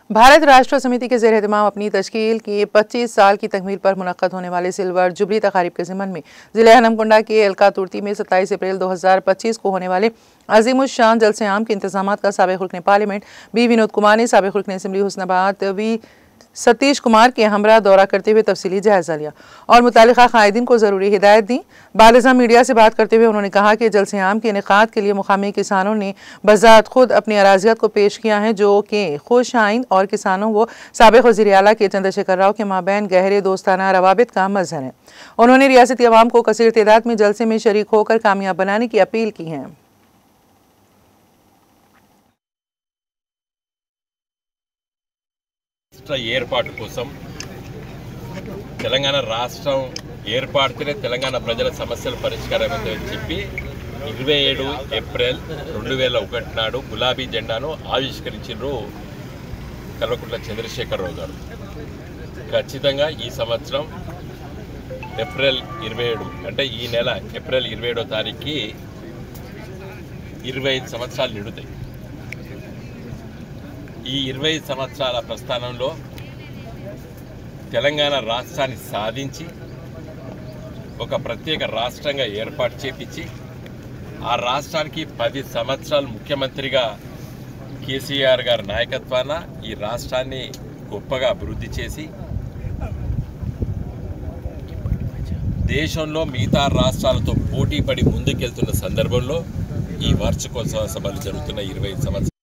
भारत राष्ट्र समिति के ज़ेर-ए-एहतमाम अपनी तश्कील की 25 साल की तकमील पर मुनक्कद होने वाले सिल्वर जुबली तकारीब के ज़िमन में ज़िले हनमकुंडा के एलका तुर्ती में 27 अप्रैल 2025 को होने वाले अज़ीमुश्शान जलसे आम के इंतज़ामात का साबिक़ रुकन पार्लियामेंट बी विनोद कुमार ने साबिक़ रुकन असेंबली हुस्नाबाद वी सतीश कुमार के हमरा दौरा करते हुए तफसीली जायजा लिया और मुतालिका कायदीन को ज़रूरी हिदायत दी। बालिज़ा मीडिया से बात करते हुए उन्होंने कहा कि जलसे आम के इनेकाद के लिए मुकामी किसानों ने बज़ात खुद अपनी अराज़ियात को पेश किया है, जो कि खुश आइन और किसानों व साबिक़ वज़ीर आला के चंद्रशेखर राव के माबैन गहरे दोस्ताना रवाबित का मज़हर है। उन्होंने रियासती अवाम को कसीर तादाद में जलसे में शरीक होकर कामयाब बनाने की अपील की है। ఏర్పాటు కోసం తెలంగాణ రాష్ట్రం ఏర్పాటుతోనే తెలంగాణ ప్రజల సమస్యల పరిష్కారం అవుతుందని చెప్పి 27 ఏప్రిల్ 2001 నాడు గులాబీ జెండాను ఆవిష్కరించారు కల్వకుంట్ల చంద్రశేఖరరావు గారు. ఖచ్చితంగా ఈ సంవత్సరం ఏప్రిల్ 27 అంటే ఈ నెల ఏప్రిల్ 27వ తారీఖుకి 25 సంవత్సరాలు నిండుతాయి. ఈ 25 సంవత్సరాల ప్రస్థానంలో తెలంగాణ రాష్ట్రాన్ని సాధించి ఒక ప్రత్యేక రాష్ట్రంగా ఏర్పాటు చేపించి ఆ రాష్ట్రానికి 10 సంవత్సరాలు ముఖ్యమంత్రిగా కేసీఆర్ గారి నాయకత్వాన ఈ రాష్ట్రాన్ని గొప్పగా అభివృద్ధి చేసి దేశంలో మిగతా రాష్ట్రాలతో పోటీ పడి ముందుకెళ్తున్న సందర్భంలో ఈ వార్షికోత్సవ సభలు జరుగుతున్న 25 సంవత్సరాలు